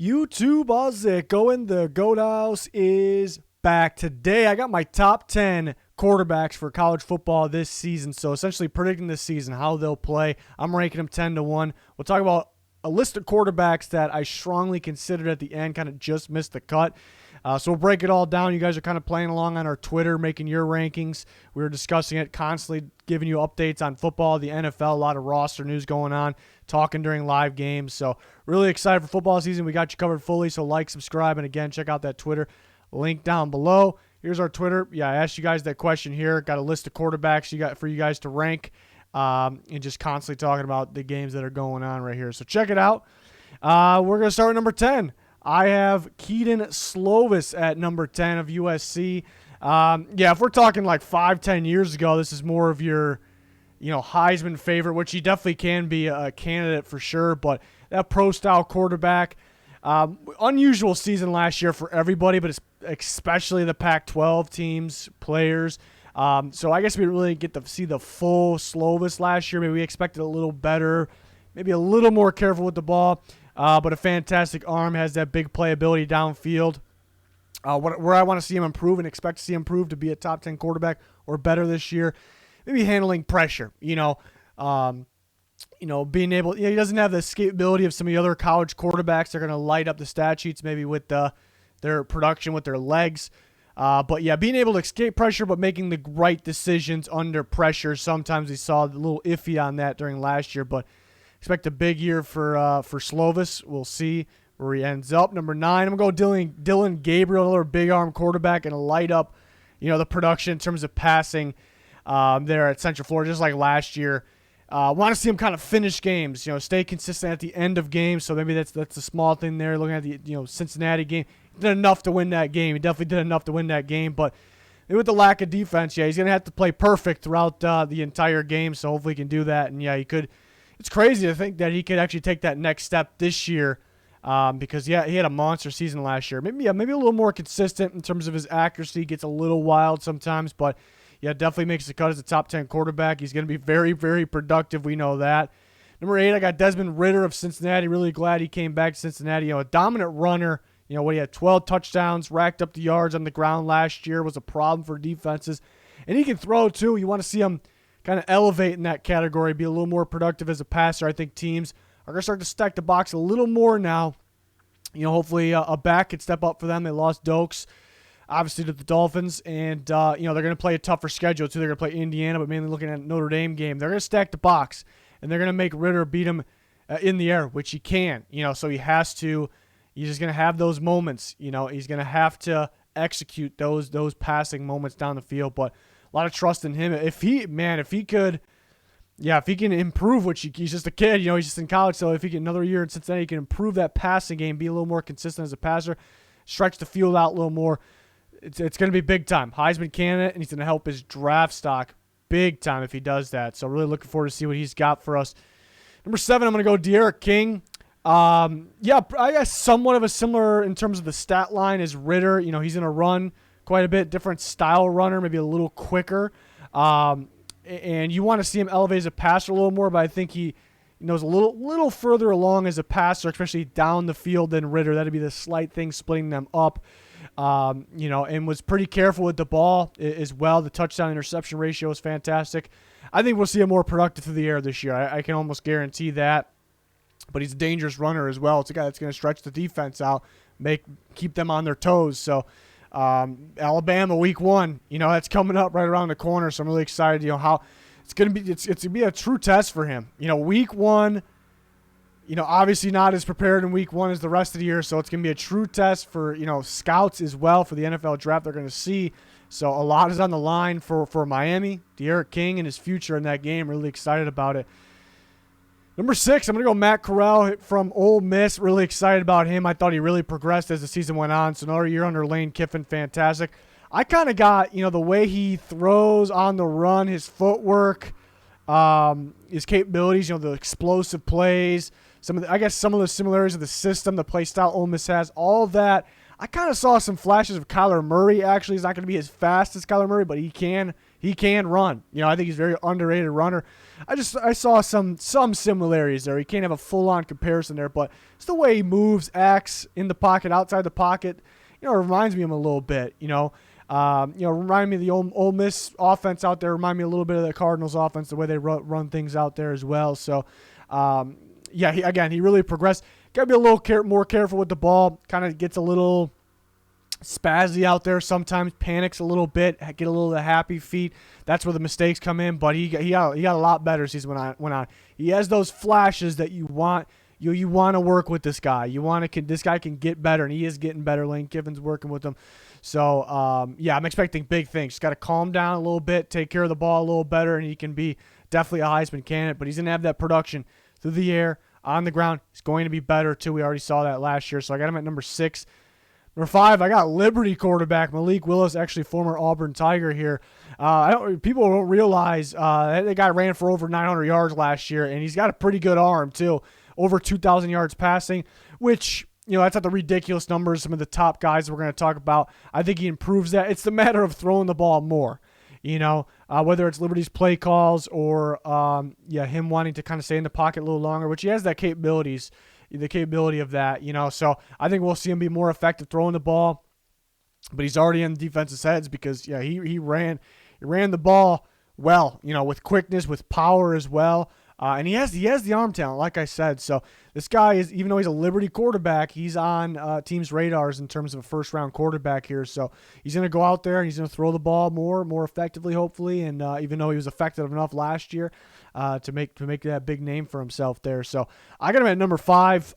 YouTube, how's it going? The Goat House is back. Today, I got my top 10 quarterbacks for college football this season. So essentially predicting this season, how they'll play. I'm ranking them 10 to 1. We'll talk about a list of quarterbacks that I strongly considered at the end, kind of just missed the cut. So we'll break it all down. You guys are kind of playing along on our Twitter, making your rankings. We were discussing it, constantly giving you updates on football, the NFL, a lot of roster news going on, talking during live games. So really excited for football season. We got you covered fully, so like, subscribe, and again, check out that Twitter link down below. Here's our Twitter. Yeah, I asked you guys that question here. Got a list of quarterbacks for you guys to rank, and just constantly talking about the games that are going on right here. So check it out. We're going to start at number 10. I have Keaton Skov at number 10 of USC. If we're talking like 5-10 years ago, this is more of your, Heisman favorite, which he definitely can be a candidate for sure. But that pro-style quarterback, unusual season last year for everybody, but especially the Pac-12 teams, players. So I guess we really get to see the full Skov last year. Maybe we expected a little better, maybe a little more careful with the ball. But a fantastic arm, has that big playability downfield. Where I want to see him improve and expect to see him improve to be a top 10 quarterback or better this year, maybe handling pressure. Being able, he doesn't have the escapability of some of the other college quarterbacks. They're going to light up the stat sheets maybe with their production with their legs. Being able to escape pressure but making the right decisions under pressure. Sometimes we saw a little iffy on that during last year, but expect a big year for Skov. We'll see where he ends up. Number 9, I'm going to go Dillon Gabriel, another big arm quarterback, and light up, the production in terms of passing there at Central Florida, just like last year. Want to see him kind of finish games, stay consistent at the end of games. So maybe that's a small thing there. Looking at the Cincinnati game, he did enough to win that game. He definitely did enough to win that game, but with the lack of defense, he's going to have to play perfect throughout the entire game. So hopefully he can do that, and he could. It's crazy to think that he could actually take that next step this year, because he had a monster season last year. Maybe a little more consistent in terms of his accuracy. Gets a little wild sometimes, but definitely makes the cut as a top 10 quarterback. He's going to be very, very productive. We know that. Number 8, I got Desmond Ritter of Cincinnati. Really glad he came back to Cincinnati. A dominant runner. He had 12 touchdowns, racked up the yards on the ground last year. Was a problem for defenses, and he can throw too. You want to see him kind of elevate in that category, be a little more productive as a passer. I think teams are going to start to stack the box a little more now. Hopefully a back could step up for them. They lost Dokes, obviously, to the Dolphins, and, they're going to play a tougher schedule, too. They're going to play Indiana, but mainly looking at Notre Dame game. They're going to stack the box, and they're going to make Ritter beat him in the air, which he can, so he has to. He's just going to have those moments, he's going to have to execute those passing moments down the field, but a lot of trust in him. If he can improve, which he's just a kid, he's just in college. So if he get another year in Cincinnati, he can improve that passing game, be a little more consistent as a passer, stretch the field out a little more. It's going to be big time. Heisman candidate, and he's going to help his draft stock big time if he does that. So really looking forward to see what he's got for us. Number 7, I'm going to go Malik King. I guess somewhat of a similar in terms of the stat line as Ritter. He's going to run quite a bit, different style runner, maybe a little quicker. And you want to see him elevate as a passer a little more, but I think he knows a little further along as a passer, especially down the field than Ritter. That'd be the slight thing splitting them up. And was pretty careful with the ball as well. The touchdown interception ratio is fantastic. I think we'll see him more productive through the air this year. I can almost guarantee that. But he's a dangerous runner as well. It's a guy that's going to stretch the defense out, keep them on their toes. So Alabama week 1, that's coming up right around the corner. So I'm really excited, how it's going to be a true test for him. Week 1, obviously not as prepared in week 1 as the rest of the year. So it's going to be a true test for, scouts as well for the NFL draft they're going to see. So a lot is on the line for Miami, Malik King and his future in that game. Really excited about it. Number 6, I'm going to go Matt Corral from Ole Miss. Really excited about him. I thought he really progressed as the season went on. So another year under Lane Kiffin, fantastic. I kind of got, the way he throws on the run, his footwork, his capabilities, the explosive plays, some of the similarities of the system, the play style Ole Miss has, all of that. I kind of saw some flashes of Kyler Murray. Actually, he's not going to be as fast as Kyler Murray, but he can he can run. I think he's a very underrated runner. I saw some similarities there. He can't have a full-on comparison there, but it's the way he moves, acts in the pocket, outside the pocket. It reminds me of him a little bit. Remind me of the Ole Miss offense out there. Remind me a little bit of the Cardinals offense, the way they run things out there as well. So, he really progressed. Got to be a little more careful with the ball. Kind of gets a little spazzy out there sometimes, panics a little bit, get a little of the happy feet. That's where the mistakes come in, but he got a lot better as season went on. He has those flashes that you want. You want to work with this guy. This guy can get better, and he is getting better. Lane Kiffin's working with him. So, I'm expecting big things. Just got to calm down a little bit, take care of the ball a little better, and he can be definitely a Heisman candidate. But he's going to have that production through the air, on the ground. He's going to be better, too. We already saw that last year. So I got him at number 6. Number 5, I got Liberty quarterback Malik Willis, actually former Auburn Tiger here. People don't realize that guy ran for over 900 yards last year, and he's got a pretty good arm, too. Over 2,000 yards passing, which, that's not the ridiculous numbers. Some of the top guys we're going to talk about, I think he improves that. It's the matter of throwing the ball more, whether it's Liberty's play calls or, him wanting to kind of stay in the pocket a little longer, which he has the capability of that, So I think we'll see him be more effective throwing the ball, but he's already in defense's heads because, he ran the ball well, with quickness, with power as well. And he has the arm talent, like I said. So this guy is, even though he's a Liberty quarterback, he's on teams' radars in terms of a first-round quarterback here. So he's going to go out there and he's going to throw the ball more effectively, hopefully. And even though he was effective enough last year to make that big name for himself there. So I got him at number 5.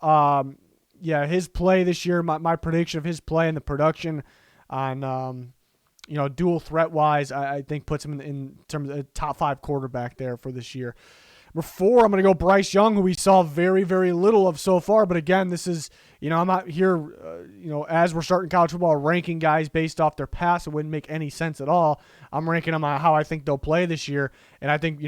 His play this year, my prediction of his play and the production on dual threat-wise, I think puts him in terms of a top 5 quarterback there for this year. Number 4, I'm going to go Bryce Young, who we saw very, very little of so far. But again, this is, I'm not here, as we're starting college football, ranking guys based off their past. It wouldn't make any sense at all. I'm ranking them on how I think they'll play this year. And I think,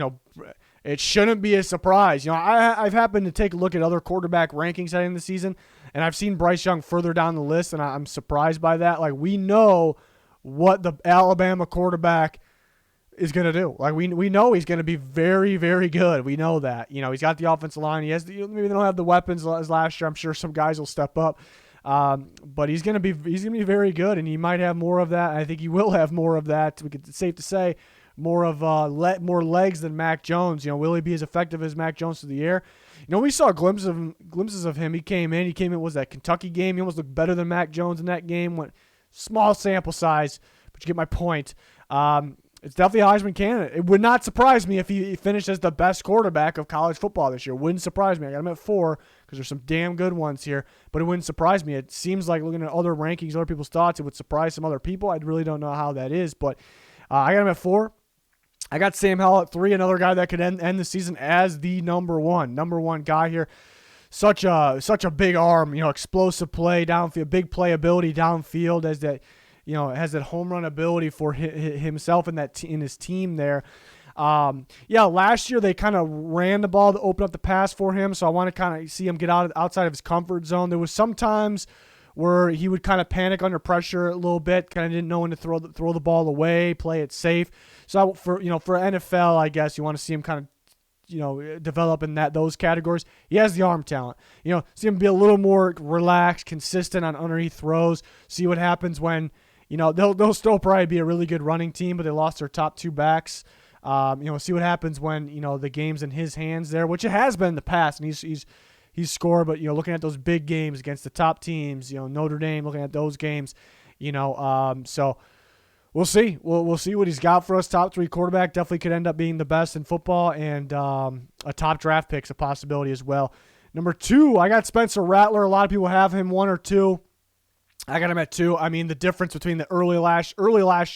it shouldn't be a surprise. I've happened to take a look at other quarterback rankings heading the season, and I've seen Bryce Young further down the list, and I'm surprised by that. Like, we know what the Alabama quarterback is going to do. Like, we know he's going to be very, very good. We know that. He's got the offensive line. He has maybe they don't have the weapons as last year. I'm sure some guys will step up. But he's going to be very good, and he might have more of that. I think he will have more of that. It's safe to say more legs than Mac Jones. Will he be as effective as Mac Jones through the air? We saw glimpses of him. He came in, was that Kentucky game. He almost looked better than Mac Jones in that game. Small sample size, but you get my point. It's definitely a Heisman candidate. It would not surprise me if he finished as the best quarterback of college football this year. Wouldn't surprise me. I got him at 4 because there's some damn good ones here, but it wouldn't surprise me. It seems like looking at other rankings, other people's thoughts, it would surprise some other people. I really don't know how that is, but I got him at 4. I got Sam Howell at 3, another guy that could end the season as the number one guy here. Such a big arm, explosive play downfield, big playability downfield as that. Has that home run ability for himself and in his team there. Last year they kind of ran the ball to open up the pass for him, so I want to kind of see him get outside of his comfort zone. There was some times where he would kind of panic under pressure a little bit, kind of didn't know when to throw the ball away, play it safe. So for NFL, I guess you want to see him kind of develop in those categories. He has the arm talent. See him be a little more relaxed, consistent on underneath throws. See what happens when. They'll still probably be a really good running team, but they lost their top 2 backs. See what happens when, the game's in his hands there, which it has been in the past, and he's scored, but, looking at those big games against the top teams, Notre Dame, looking at those games, so we'll see. We'll see what he's got for us. Top 3 quarterback, definitely could end up being the best in football, and a top draft pick's a possibility as well. Number 2, I got Spencer Rattler. A lot of people have him 1 or 2. I got him at 2. I mean, the difference between the early last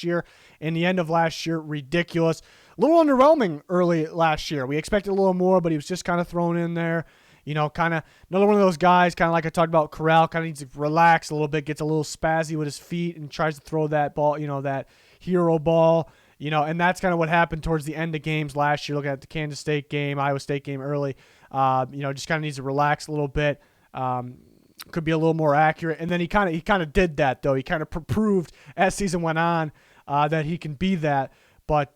year and the end of last year, ridiculous. A little underwhelming early last year. We expected a little more, but he was just kind of thrown in there. Kind of another one of those guys, kind of like I talked about Corral, kind of needs to relax a little bit, gets a little spazzy with his feet and tries to throw that ball, that hero ball, and that's kind of what happened towards the end of games last year. Looking at the Kansas State game, Iowa State game early, just kind of needs to relax a little bit. Could be a little more accurate, and then he kind of did that though. He kind of proved as season went on that he can be that. But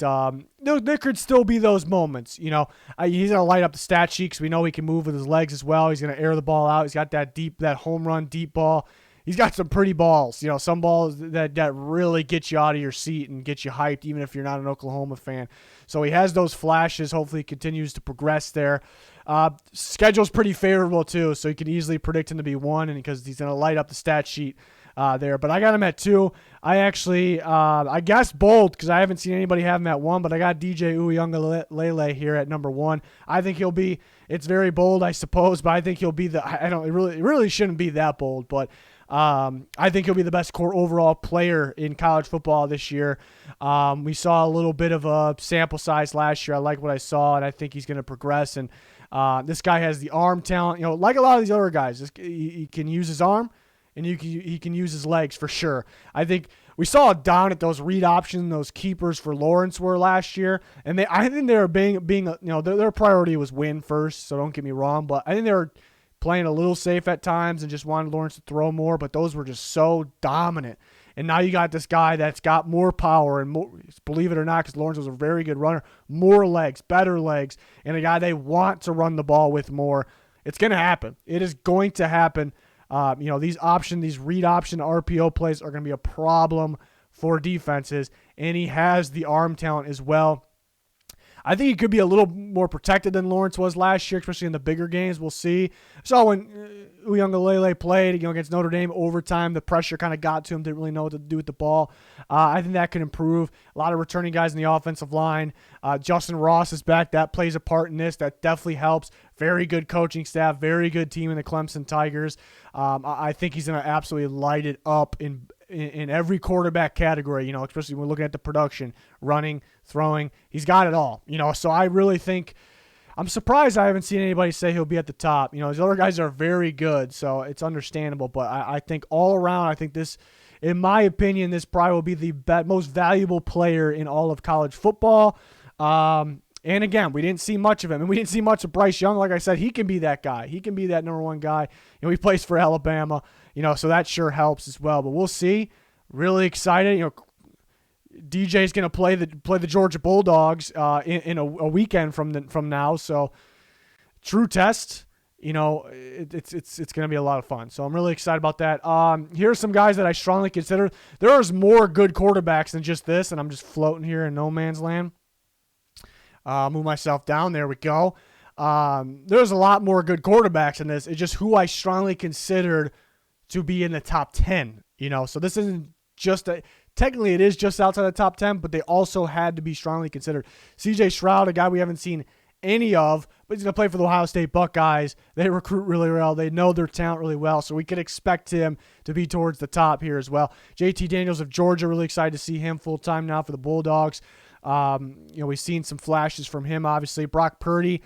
there could still be those moments. He's going to light up the stat sheet because we know he can move with his legs as well. He's going to air the ball out. He's got that home run deep ball. He's got some pretty balls. Some balls that really get you out of your seat and get you hyped, even if you're not an Oklahoma fan. So he has those flashes. Hopefully he continues to progress there. Schedule's pretty favorable too, so you can easily predict him to be 1, and because he's going to light up the stat sheet there. But I got him at 2. I actually, I guess bold because I haven't seen anybody have him at 1, but I got DJ Uiagalelei here at number 1. I think he'll be, it's very bold, I suppose, but I think he'll be it really shouldn't be that bold, but I think he'll be the best core overall player in college football this year. We saw a little bit of a sample size last year. I like what I saw, and I think he's going to progress. And this guy has the arm talent. Like a lot of these other guys, he can use his arm, and he can use his legs for sure. I think we saw down at those read options, those keepers for Lawrence were last year, and I think they were being their priority was win first. So don't get me wrong, but I think they were playing a little safe at times and just wanted Lawrence to throw more, but those were just so dominant. And now you got this guy that's got more power and more, believe it or not, because Lawrence was a very good runner, more legs, better legs, and a guy they want to run the ball with more. It's going to happen. It is going to happen. These read option RPO plays are going to be a problem for defenses, and he has the arm talent as well. I think he could be a little more protected than Lawrence was last year, especially in the bigger games. We'll see. So when Uiagalelei played against Notre Dame overtime, the pressure kind of got to him, didn't really know what to do with the ball. I think that could improve. A lot of returning guys in the offensive line. Justin Ross is back. That plays a part in this. That definitely helps. Very good coaching staff. Very good team in the Clemson Tigers. I think he's going to absolutely light it up in every quarterback category, especially when we're looking at the production, running, throwing. He's got it all, so I really think I'm surprised I haven't seen anybody say he'll be at the top. These other guys are very good, so it's understandable, but I think all around, I think this, in my opinion, this probably will be the most valuable player in all of college football. And again, we didn't see much of him, and we didn't see much of Bryce Young. Like I said, he can be that guy. He can be that number 1 guy. He plays for Alabama, so that sure helps as well. But we'll see. Really excited. DJ's going to play the Georgia Bulldogs in a weekend from now. So true test. It's going to be a lot of fun. So I'm really excited about that. Here's some guys that I strongly consider. There's more good quarterbacks than just this, and I'm just floating here in no man's land. Move myself down. There we go. There's a lot more good quarterbacks in this. It's just who I strongly considered to be in the top 10. So this isn't just technically it is just outside the top 10, but they also had to be strongly considered. CJ Stroud, a guy we haven't seen any of, but he's going to play for the Ohio State Buckeyes. They recruit really well. They know their talent really well, so we could expect him to be towards the top here as well. JT Daniels of Georgia, really excited to see him full-time now for the Bulldogs. We've seen some flashes from him, obviously. Brock Purdy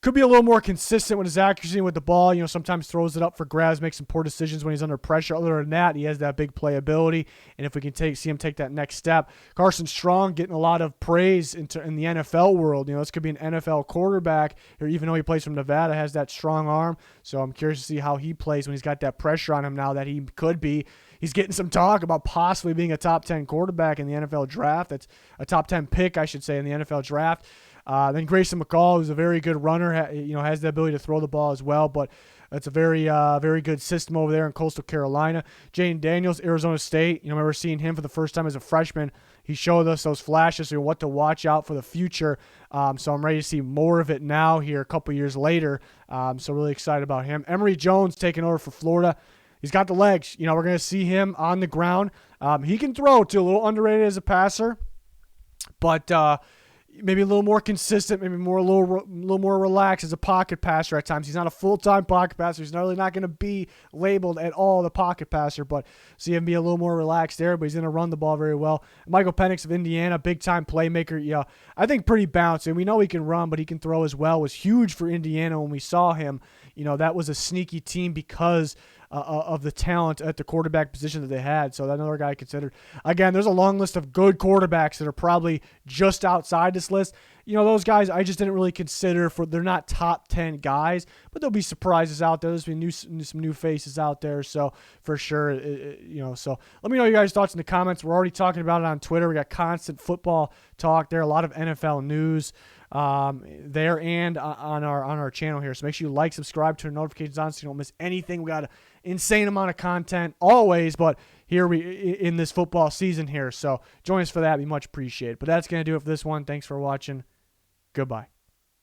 could be a little more consistent with his accuracy with the ball. Sometimes throws it up for grabs, makes some poor decisions when he's under pressure. Other than that, he has that big playability, and if we can see him take that next step. Carson Strong getting a lot of praise in the NFL world. This could be an NFL quarterback, or even though he plays from Nevada, has that strong arm. So I'm curious to see how he plays when he's got that pressure on him now that he could be. He's getting some talk about possibly being a top 10 quarterback in the NFL draft. That's a top 10 pick, I should say, in the NFL draft. Then Grayson McCall, who's a very good runner, has the ability to throw the ball as well, but it's a very, very good system over there in Coastal Carolina. Jayden Daniels, Arizona State. Remember seeing him for the first time as a freshman. He showed us those flashes of what to watch out for the future. So I'm ready to see more of it now here a couple years later. So really excited about him. Emory Jones taking over for Florida. He's got the legs. We're going to see him on the ground. He can throw, too. A little underrated as a passer, but maybe a little more consistent, maybe a little more relaxed as a pocket passer at times. He's not a full-time pocket passer. He's really not going to be labeled at all the pocket passer, but see him be a little more relaxed there, but he's going to run the ball very well. Michael Penix of Indiana, big-time playmaker. I think pretty balanced. And we know he can run, but he can throw as well. Was huge for Indiana when we saw him. That was a sneaky team because of the talent at the quarterback position that they had. So that's another guy considered. Again, there's a long list of good quarterbacks that are probably just outside this list. Those guys I just didn't really consider they're not top 10 guys, but there'll be surprises out there. There's been some new faces out there. So for sure, so let me know your guys' thoughts in the comments. We're already talking about it on Twitter. We got constant football talk there, a lot of NFL news there and on our channel here. So make sure you like, subscribe, turn notifications on so you don't miss anything. We got an insane amount of content always, but here we in this football season here. So join us for that. It'd be much appreciated. But that's going to do it for this one. Thanks for watching. Goodbye.